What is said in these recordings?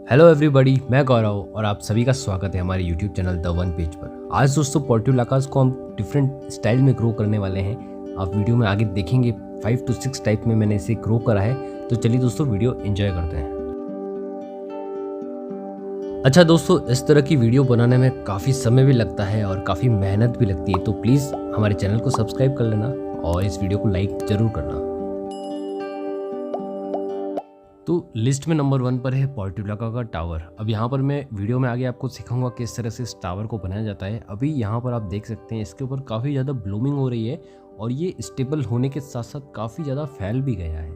Hello everybody, मैं गौरव और आप सभी का स्वागत है हमारे YouTube channel the one page पर। आज दोस्तों पोर्टुलाकास को हम डिफरेंट स्टाइल में ग्रो करने वाले हैं। आप वीडियो में आगे देखेंगे 5 to 6 टाइप में मैंने इसे ग्रो करा है। तो चलिए दोस्तों वीडियो एंजॉय करते हैं। अच्छा दोस्तों, इस तरह की वीडियो बनाने में काफ़ी समय भी लगता है और काफ़ी मेहनत भी लगती है, तो प्लीज़ हमारे चैनल को सब्सक्राइब कर लेना और इस वीडियो को लाइक ज़रूर करना। तो लिस्ट में नंबर 1 पर है पोर्टुलाका का टावर। अब यहाँ पर मैं वीडियो में आगे आपको सिखाऊंगा किस तरह से इस टावर को बनाया जाता है। अभी यहाँ पर आप देख सकते हैं इसके ऊपर काफ़ी ज़्यादा ब्लूमिंग हो रही है और ये स्टेबल होने के साथ साथ काफ़ी ज़्यादा फैल भी गया है।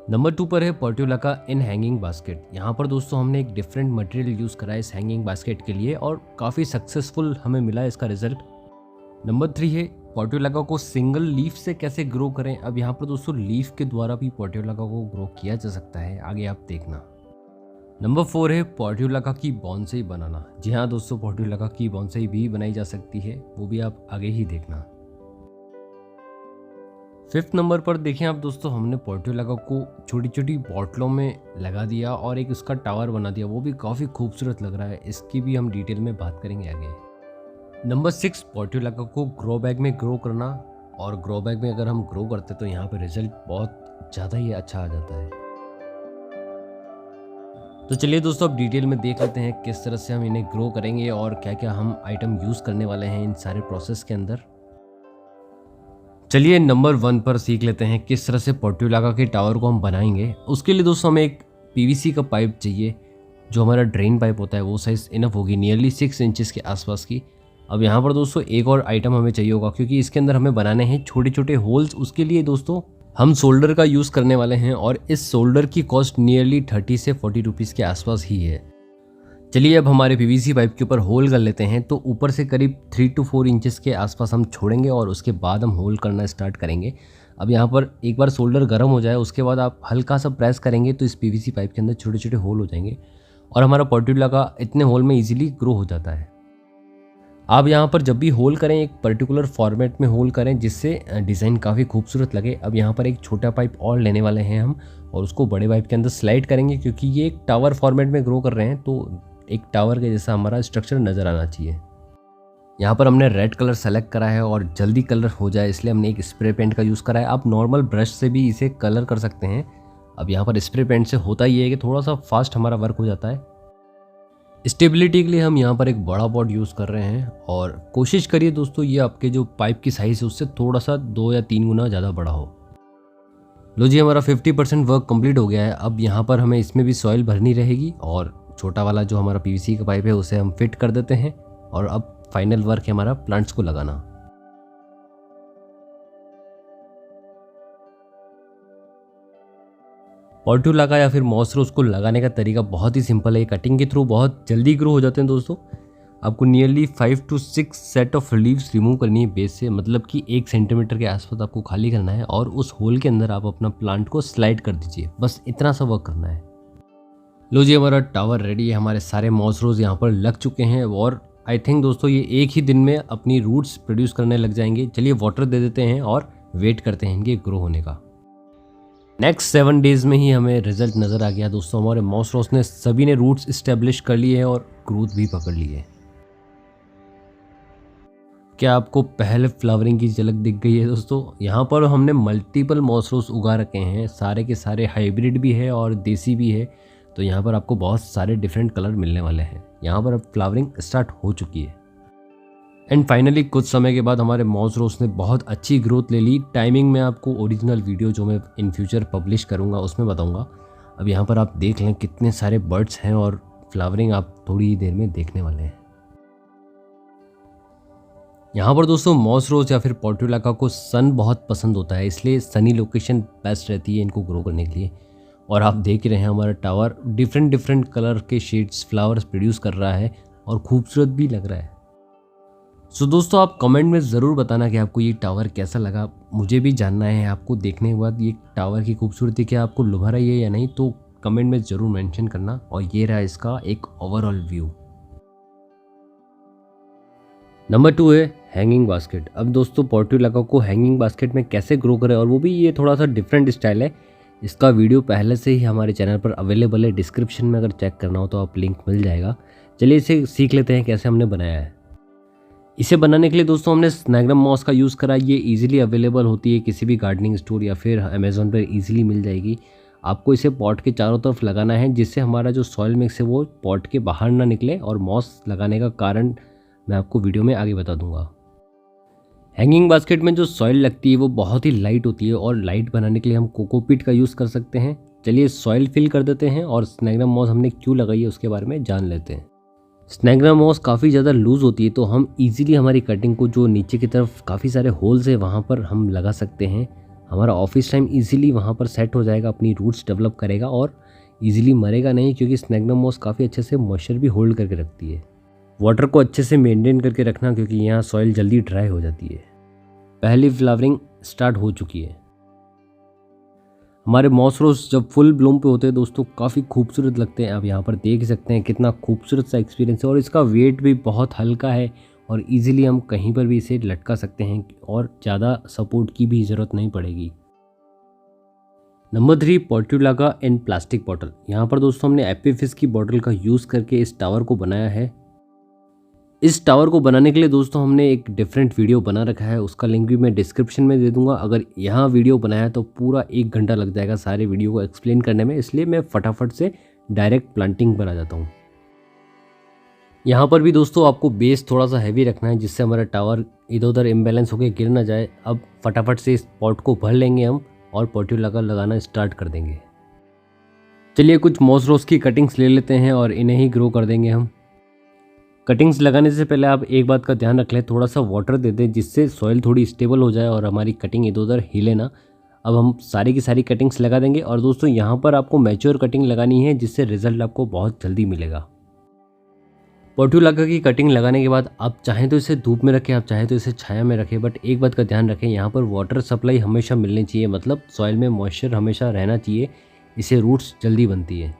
नंबर 2 पर है पोर्टुलाका इन हैंगिंग बास्केट। यहाँ पर दोस्तों हमने एक डिफरेंट मटेरियल यूज़ करा है इस हैंगिंग बास्केट के लिए और काफ़ी सक्सेसफुल हमें मिला इसका रिजल्ट। नंबर 3 है पोर्टुलाका को सिंगल लीफ से कैसे ग्रो करें। अब यहाँ पर दोस्तों लीफ के द्वारा भी पोर्टुलाका को ग्रो किया जा सकता है, आगे आप देखना। नंबर 4 है पोर्टुलाका की बॉन्साई बनाना। जी हाँ दोस्तों, पोर्टुलाका की बॉन्साई भी बनाई जा सकती है, वो भी आप आगे ही देखना। 5th नंबर पर देखें आप दोस्तों, हमने पोर्टुलाका को छोटी छोटी बॉटलों में लगा दिया और एक उसका टावर बना दिया, वो भी काफ़ी खूबसूरत लग रहा है। इसकी भी हम डिटेल में बात करेंगे आगे। नंबर 6 पोर्टुलाका को ग्रो बैग में ग्रो करना। और ग्रो बैग में अगर हम ग्रो करते तो यहाँ पे रिजल्ट बहुत ज़्यादा ही अच्छा आ जाता है। तो चलिए दोस्तों, अब डिटेल में देख लेते हैं किस तरह से हम इन्हें ग्रो करेंगे और क्या क्या हम आइटम यूज़ करने वाले हैं इन सारे प्रोसेस के अंदर। चलिए नंबर 1 पर सीख लेते हैं किस तरह से पोर्टुलाका के टावर को हम बनाएंगे। उसके लिए दोस्तों हमें एक पीवीसी का पाइप चाहिए। जो हमारा ड्रेन पाइप होता है वो साइज़ इनफ होगी, नियरली 6 इंचेस के आसपास की। अब यहाँ पर दोस्तों एक और आइटम हमें चाहिए होगा, क्योंकि इसके अंदर हमें बनाने हैं छोटे छोटे होल्स। उसके लिए दोस्तों हम सोल्डर का यूज़ करने वाले हैं और इस सोल्डर की कॉस्ट नियरली 30 से 40 रुपीज़ के आसपास ही है। चलिए अब हमारे पीवीसी पाइप के ऊपर होल कर लेते हैं। तो ऊपर से करीब 3 to 4 इंचेस के आसपास हम छोड़ेंगे और उसके बाद हम होल करना स्टार्ट करेंगे। अब यहाँ पर एक बार सोल्डर गर्म हो जाए उसके बाद आप हल्का सा प्रेस करेंगे तो इस पीवीसी पाइप के अंदर छोटे छोटे होल हो जाएंगे और हमारा पोर्टुलाका इतने होल में ईजिली ग्रो हो जाता है। आप यहाँ पर जब भी होल करें एक पर्टिकुलर फॉर्मेट में होल करें जिससे डिज़ाइन काफ़ी खूबसूरत लगे। अब यहाँ पर एक छोटा पाइप और लेने वाले हैं हम और उसको बड़े पाइप के अंदर स्लाइड करेंगे, क्योंकि ये एक टावर फॉर्मेट में ग्रो कर रहे हैं तो एक टावर के जैसा हमारा स्ट्रक्चर नज़र आना चाहिए। यहाँ पर हमने रेड कलर सेलेक्ट करा है और जल्दी कलर हो जाए इसलिए हमने एक स्प्रे पेंट का यूज़ करा है। आप नॉर्मल ब्रश से भी इसे कलर कर सकते हैं। अब यहाँ पर स्प्रे पेंट से होता ये है कि थोड़ा सा फास्ट हमारा वर्क हो जाता है। स्टेबिलिटी के लिए हम यहाँ पर एक बड़ा पॉट यूज़ कर रहे हैं और कोशिश करिए दोस्तों ये आपके जो पाइप की साइज़ है उससे थोड़ा सा 2 या 3 गुना ज़्यादा बड़ा हो। लो जी, हमारा 50% वर्क कंप्लीट हो गया है। अब यहाँ पर हमें इसमें भी सॉइल भरनी रहेगी और छोटा वाला जो हमारा पीवीसी का पाइप है उसे हम फिट कर देते हैं और अब फाइनल वर्क है हमारा प्लांट्स को लगाना। पोर्टुलाका या फिर मॉस रोज़ को लगाने का तरीका बहुत ही सिंपल है। कटिंग के थ्रू बहुत जल्दी ग्रो हो जाते हैं दोस्तों। आपको nearly 5 to 6 set of leaves remove करनी है बेस से, मतलब कि 1 सेंटीमीटर के आसपास आपको खाली करना है और उस होल के अंदर आप अपना प्लांट को स्लाइड कर दीजिए। बस इतना सा वर्क करना है। लो जी, हमारा टावर रेडी है। हमारे सारे मॉस रोज़ यहाँ पर लग चुके हैं और आई थिंक दोस्तों ये एक ही दिन में अपनी रूट्स प्रोड्यूस करने लग जाएंगे। चलिए वाटर दे देते हैं और वेट करते हैं इनके ग्रो होने का। नेक्स्ट 7 डेज़ में ही हमें रिजल्ट नज़र आ गया दोस्तों। हमारे मॉस रोज़ ने सभी ने रूट्स इस्टेब्लिश कर लिए हैं और ग्रोथ भी पकड़ ली है। क्या आपको पहले फ्लावरिंग की झलक दिख गई है दोस्तों? यहाँ पर हमने मल्टीपल मॉस रोज़ उगा रखे हैं, सारे के सारे हाइब्रिड भी है और देसी भी है। तो यहाँ पर आपको बहुत सारे डिफरेंट कलर मिलने वाले हैं। यहाँ पर अब फ्लावरिंग स्टार्ट हो चुकी है एंड फाइनली कुछ समय के बाद हमारे मॉस रोज़ ने बहुत अच्छी ग्रोथ ले ली। टाइमिंग में आपको ओरिजिनल वीडियो जो मैं इन फ्यूचर पब्लिश करूँगा उसमें बताऊँगा। अब यहाँ पर आप देख लें कितने सारे बर्ड्स हैं और फ्लावरिंग आप थोड़ी ही देर में देखने वाले हैं। यहाँ पर दोस्तों मॉस रोज़ या फिर पोर्टुलाका को सन बहुत पसंद होता है, इसलिए सनी लोकेशन बेस्ट रहती है इनको ग्रो करने के लिए। और आप देख रहे हैं हमारा टावर डिफरेंट कलर के शेड्स फ्लावर्स प्रोड्यूस कर रहा है और खूबसूरत भी लग रहा है। सो दोस्तों आप कमेंट में ज़रूर बताना कि आपको ये टावर कैसा लगा। मुझे भी जानना है आपको देखने के बाद ये टावर की खूबसूरती क्या आपको लुभा रही है या नहीं, तो कमेंट में ज़रूर मेंशन करना। और ये रहा इसका एक ओवरऑल व्यू। नंबर 2 है हैंगिंग बास्केट। अब दोस्तों पोर्टुलाका को हैंगिंग बास्केट में कैसे ग्रो करें, और वो भी ये थोड़ा सा डिफरेंट स्टाइल है। इसका वीडियो पहले से ही हमारे चैनल पर अवेलेबल है, डिस्क्रिप्शन में अगर चेक करना हो तो आप लिंक मिल जाएगा। चलिए इसे सीख लेते हैं कैसे हमने बनाया है। इसे बनाने के लिए दोस्तों हमने स्नैग्रम मॉस का यूज़ करा। ये इजीली अवेलेबल होती है किसी भी गार्डनिंग स्टोर या फिर अमेज़ॉन पर इजीली मिल जाएगी। आपको इसे पॉट के चारों तरफ लगाना है जिससे हमारा जो सॉइल मिक्स है वो पॉट के बाहर ना निकले, और मॉस लगाने का कारण मैं आपको वीडियो में आगे बता दूंगा। हैंगिंग बास्केट में जो सॉइल लगती है वो बहुत ही लाइट होती है, और लाइट बनाने के लिए हम कोकोपीट का यूज़ कर सकते हैं। चलिए सॉइल फिल कर देते हैं और स्नैग्रम मॉस हमने क्यों लगाई है उसके बारे में जान लेते हैं। स्नैग्रम मॉस काफ़ी ज़्यादा लूज़ होती है, तो हम इजीली हमारी कटिंग को जो नीचे की तरफ काफ़ी सारे होल्स है वहाँ पर हम लगा सकते हैं। हमारा ऑफिस टाइम इजीली वहाँ पर सेट हो जाएगा, अपनी रूट्स डेवलप करेगा और इजीली मरेगा नहीं, क्योंकि स्नैग्रम मॉस काफ़ी अच्छे से मॉइस्चर भी होल्ड करके रखती है। वाटर को अच्छे से मेंटेन करके रखना, क्योंकि यहाँ सॉइल जल्दी ड्राई हो जाती है। पहली फ्लावरिंग स्टार्ट हो चुकी है। हमारे मॉस रोज जब फुल ब्लूम पे होते हैं दोस्तों काफ़ी खूबसूरत लगते हैं। आप यहाँ पर देख सकते हैं कितना खूबसूरत सा एक्सपीरियंस है, और इसका वेट भी बहुत हल्का है और इजीली हम कहीं पर भी इसे लटका सकते हैं और ज़्यादा सपोर्ट की भी ज़रूरत नहीं पड़ेगी। नंबर 3, पोर्टुलाका इन प्लास्टिक बॉटल। यहाँ पर दोस्तों हमने एपीफिस की बॉटल का यूज़ करके इस टावर को बनाया है। इस टावर को बनाने के लिए दोस्तों हमने एक डिफरेंट वीडियो बना रखा है, उसका लिंक भी मैं डिस्क्रिप्शन में दे दूंगा। अगर यहाँ वीडियो बनाया तो पूरा 1 घंटा लग जाएगा सारे वीडियो को एक्सप्लेन करने में, इसलिए मैं फटाफट से डायरेक्ट प्लांटिंग पर आ जाता हूँ। यहाँ पर भी दोस्तों आपको बेस थोड़ा सा हैवी रखना है जिससे हमारा टावर इधर उधर इम्बैलेंस होकर गिर ना जाए। अब फटाफट से इस पॉट को भर लेंगे हम और पोर्टुलाका लगाना स्टार्ट कर देंगे। चलिए कुछ मॉस रोज की कटिंग्स ले लेते हैं और इन्हें ही ग्रो कर देंगे हम। कटिंग्स लगाने से पहले आप एक बात का ध्यान रख लें, थोड़ा सा वाटर दे दें जिससे सॉइल थोड़ी स्टेबल हो जाए और हमारी कटिंग इधर उधर हिले ना। अब हम सारी की सारी कटिंग्स लगा देंगे, और दोस्तों यहाँ पर आपको मैच्योर कटिंग लगानी है जिससे रिजल्ट आपको बहुत जल्दी मिलेगा। पोर्टुलाका की कटिंग लगाने के बाद आप चाहें तो इसे धूप में रखें, आप चाहें तो इसे छाया में रखें, बट एक बात का ध्यान रखें, यहाँ पर वाटर सप्लाई हमेशा मिलनी चाहिए, मतलब सॉइल में मॉइस्चर हमेशा रहना चाहिए, इससे रूट्स जल्दी बनती है।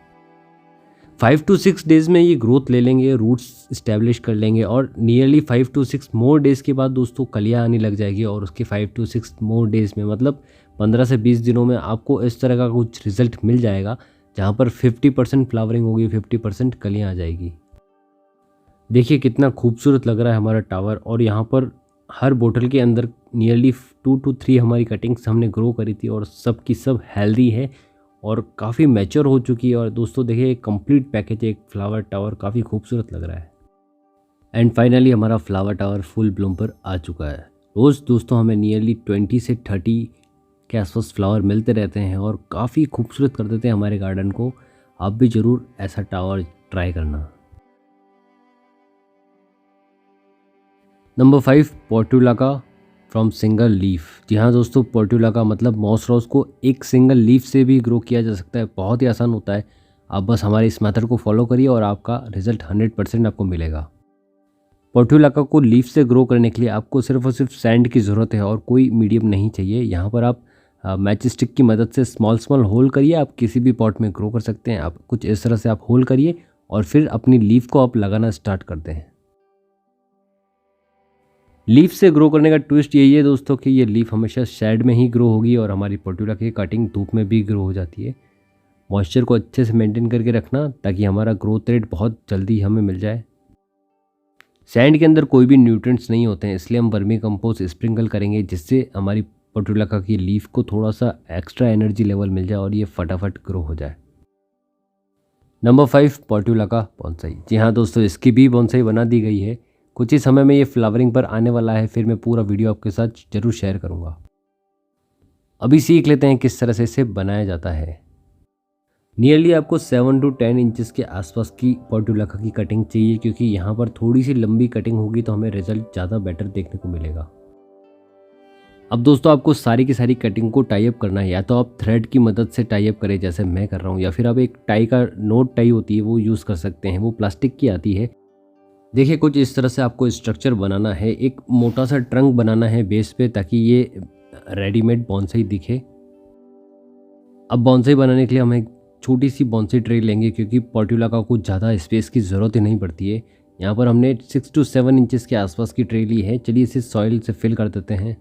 5 to 6 डेज़ में ये ग्रोथ ले लेंगे, रूट्स इस्टेब्लिश कर लेंगे, और नियरली 5 to 6 मोर डेज़ के बाद दोस्तों कलियाँ आने लग जाएगी, और उसके 5 to 6 मोर डेज़ में मतलब 15 से 20 दिनों में आपको इस तरह का कुछ रिजल्ट मिल जाएगा, जहाँ पर 50% फ्लावरिंग होगी, 50% कलियाँ आ जाएगी। देखिए कितना खूबसूरत लग रहा है हमारा टावर, और यहाँ पर हर बोतल के अंदर नियरली 2 to 3 हमारी कटिंग्स हमने ग्रो करी थी, और सब की सब हेल्दी है और काफ़ी मैच्योर हो चुकी है। और दोस्तों देखिए एक कंप्लीट पैकेज है, एक फ्लावर टावर काफ़ी खूबसूरत लग रहा है। एंड फाइनली हमारा फ्लावर टावर फुल ब्लूम पर आ चुका है। रोज़ दोस्तों हमें नियरली 20 से 30 के आसपास फ्लावर मिलते रहते हैं और काफ़ी खूबसूरत कर देते हैं हमारे गार्डन को। आप भी ज़रूर ऐसा टावर ट्राई करना। Number 5, portulaca from single leaf. जी हाँ दोस्तों, पोर्टुलाका मतलब मॉस रोज को एक सिंगल लीफ से भी ग्रो किया जा सकता है, बहुत ही आसान होता है। आप बस हमारे इस मेथड को फॉलो करिए और आपका रिजल्ट 100% आपको मिलेगा। पोर्टुलाका को लीफ से ग्रो करने के लिए आपको सिर्फ और सिर्फ सैंड की ज़रूरत है और कोई मीडियम नहीं चाहिए। यहाँ पर आप मैच स्टिक की मदद से स्मॉल होल करिए, आप किसी भी पॉट में ग्रो कर सकते हैं। आप कुछ इस तरह से आप होल करिए और फिर अपनी लीफ को आप लगाना स्टार्ट करते हैं। लीफ से ग्रो करने का ट्विस्ट यही है दोस्तों कि ये लीफ हमेशा शेड में ही ग्रो होगी, और हमारी पोर्टुलाका की कटिंग धूप में भी ग्रो हो जाती है। मॉइस्चर को अच्छे से मेंटेन करके रखना ताकि हमारा ग्रोथ रेट बहुत जल्दी हमें मिल जाए। सैंड के अंदर कोई भी न्यूट्रिएंट्स नहीं होते हैं, इसलिए हम वर्मी कंपोस्ट स्प्रिंकल करेंगे जिससे हमारी पोर्टुलाका की लीफ को थोड़ा सा एक्स्ट्रा एनर्जी लेवल मिल जाए और ये फटाफट ग्रो हो जाए। Number 5, Portulaca bonsai. जी हाँ दोस्तों, इसकी भी बॉन्साई बना दी गई है। कुछ ही समय में ये फ्लावरिंग पर आने वाला है, फिर मैं पूरा वीडियो आपके साथ ज़रूर शेयर करूँगा। अभी सीख लेते हैं किस तरह से इसे बनाया जाता है। नियरली आपको 7 to 10 इंचेस के आसपास की पोर्टुलाका की कटिंग चाहिए, क्योंकि यहाँ पर थोड़ी सी लंबी कटिंग होगी तो हमें रिजल्ट ज़्यादा बेटर देखने को मिलेगा। अब दोस्तों आपको सारी की सारी कटिंग को टाई अप करना है, या तो आप थ्रेड की मदद से टाई अप करें जैसे मैं कर रहा हूँ, या फिर आप एक टाई का नोट टाई होती है वो यूज़ कर सकते हैं, वो प्लास्टिक की आती है। देखिए कुछ इस तरह से आपको स्ट्रक्चर बनाना है, एक मोटा सा ट्रंक बनाना है बेस पे ताकि ये रेडीमेड बॉन्साई दिखे। अब बॉन्साई बनाने के लिए हम एक छोटी सी बॉन्साई ट्रे लेंगे, क्योंकि पोर्टुलाका को ज़्यादा स्पेस की ज़रूरत ही नहीं पड़ती है। यहाँ पर हमने 6 to 7 इंचेस के आसपास की ट्रे ली है। चलिए इसे सॉइल से फिल कर देते हैं।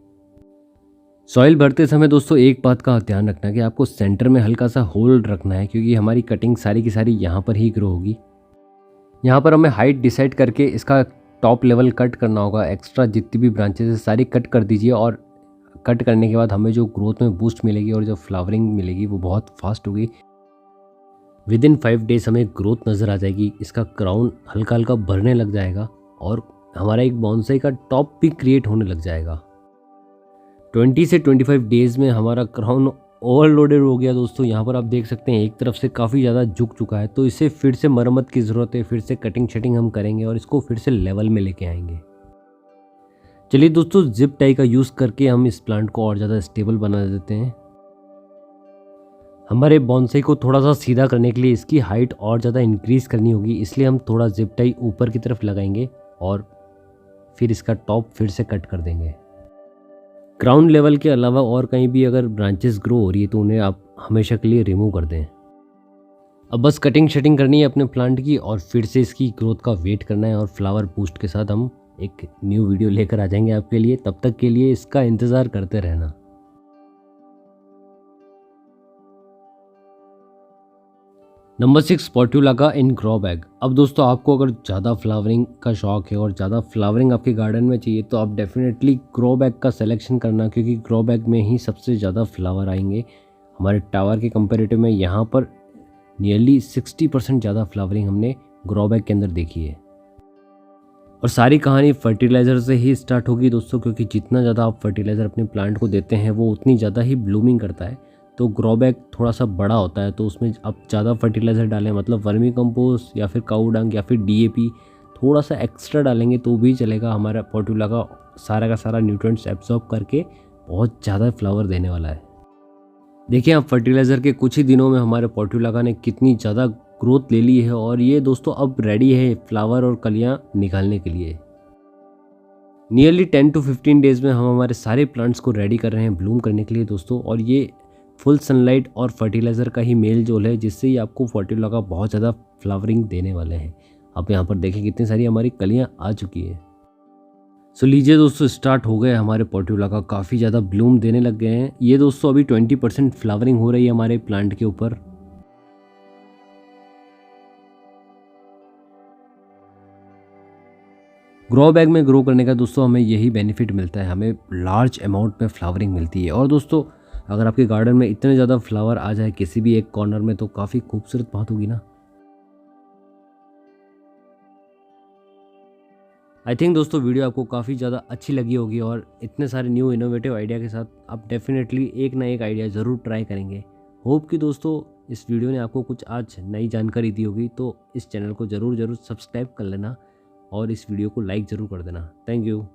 सॉइल भरते समय दोस्तों एक बात का ध्यान रखना कि आपको सेंटर में हल्का सा होल रखना है, क्योंकि हमारी कटिंग सारी की सारी यहाँ पर ही ग्रो होगी। यहाँ पर हमें हाइट डिसाइड करके इसका टॉप लेवल कट करना होगा। एक्स्ट्रा जितनी भी ब्रांचेस है सारी कट कर दीजिए, और कट करने के बाद हमें जो ग्रोथ में बूस्ट मिलेगी और जो फ्लावरिंग मिलेगी वो बहुत फास्ट होगी। विदिन 5 डेज हमें ग्रोथ नज़र आ जाएगी। इसका क्राउन हल्का हल्का भरने लग जाएगा और हमारा एक बॉन्साई का टॉप भी क्रिएट होने लग जाएगा। 20 से 25 डेज़ में हमारा क्राउन ओवरलोडेड हो गया दोस्तों। यहाँ पर आप देख सकते हैं एक तरफ से काफ़ी ज़्यादा झुक चुका है, तो इसे फिर से मरम्मत की ज़रूरत है। फिर से कटिंग शटिंग हम करेंगे और इसको फिर से लेवल में लेके आएंगे। चलिए दोस्तों, जिप टाई का यूज़ करके हम इस प्लांट को और ज़्यादा स्टेबल बना देते हैं। हमारे बॉन्साई को थोड़ा सा सीधा करने के लिए इसकी हाइट और ज़्यादा इंक्रीज़ करनी होगी, इसलिए हम थोड़ा जिप टाई ऊपर की तरफ लगाएंगे और फिर इसका टॉप फिर से कट कर देंगे। ग्राउंड लेवल के अलावा और कहीं भी अगर ब्रांचेस ग्रो हो रही है तो उन्हें आप हमेशा के लिए रिमूव कर दें। अब बस कटिंग शटिंग करनी है अपने प्लांट की और फिर से इसकी ग्रोथ का वेट करना है, और फ्लावर बूस्ट के साथ हम एक न्यू वीडियो लेकर आ जाएंगे आपके लिए। तब तक के लिए इसका इंतज़ार करते रहना। नंबर 6, पोर्टुलाका इन ग्रो बैग। अब दोस्तों आपको अगर ज़्यादा फ्लावरिंग का शौक है और ज़्यादा फ्लावरिंग आपके गार्डन में चाहिए तो आप डेफिनेटली ग्रो बैग का सिलेक्शन करना, क्योंकि ग्रो बैग में ही सबसे ज़्यादा फ्लावर आएंगे। हमारे टावर के कंपेरेटिव में यहाँ पर नियरली 60% ज़्यादा फ्लावरिंग हमने ग्रो बैग के अंदर देखी है। और सारी कहानी फर्टिलाइज़र से ही स्टार्ट होगी दोस्तों, क्योंकि जितना ज़्यादा आप फर्टिलाइज़र अपने प्लांट को देते हैं वो उतनी ज़्यादा ही ब्लूमिंग करता है। तो ग्रो बैग थोड़ा सा बड़ा होता है, तो उसमें आप ज़्यादा फर्टिलाइज़र डालें, मतलब वर्मी कंपोस्ट या फिर काऊ डंग या फिर डीएपी थोड़ा सा एक्स्ट्रा डालेंगे तो भी चलेगा। हमारा पोर्टुलाका सारा का सारा न्यूट्रिएंट्स एब्जॉर्ब करके बहुत ज़्यादा फ्लावर देने वाला है। देखिए आप फर्टिलाइज़र के कुछ ही दिनों में हमारे पोर्टुलाका ने कितनी ज़्यादा ग्रोथ ले ली है, और ये दोस्तों अब रेडी है फ्लावर और कलियाँ निकालने के लिए। नियरली 10 to 15 डेज़ में हम हमारे सारे प्लांट्स को रेडी कर रहे हैं ब्लूम करने के लिए दोस्तों। और ये फुल सनलाइट और फर्टिलाइज़र का ही मेल जोल है, जिससे ही आपको पोर्टुलाका बहुत ज़्यादा फ्लावरिंग देने वाले हैं। आप यहाँ पर देखें कितनी सारी हमारी कलियाँ आ चुकी हैं। सो लीजिए दोस्तों, स्टार्ट हो गए हमारे पोर्टुलाका काफ़ी ज़्यादा ब्लूम देने लग गए हैं। ये दोस्तों अभी 20% फ्लावरिंग हो रही है हमारे प्लांट के ऊपर। ग्रो बैग में ग्रो करने का दोस्तों हमें यही बेनिफिट मिलता है, हमें लार्ज अमाउंट में फ्लावरिंग मिलती है। और दोस्तों अगर आपके गार्डन में इतने ज़्यादा फ्लावर आ जाए किसी भी एक कॉर्नर में तो काफ़ी खूबसूरत बात होगी ना। आई थिंक दोस्तों वीडियो आपको काफ़ी ज़्यादा अच्छी लगी होगी, और इतने सारे न्यू इनोवेटिव आइडिया के साथ आप डेफिनेटली एक ना एक आइडिया ज़रूर ट्राई करेंगे। होप कि दोस्तों इस वीडियो ने आपको कुछ आज नई जानकारी दी होगी, तो इस चैनल को ज़रूर सब्सक्राइब कर लेना और इस वीडियो को लाइक ज़रूर कर देना। Thank you.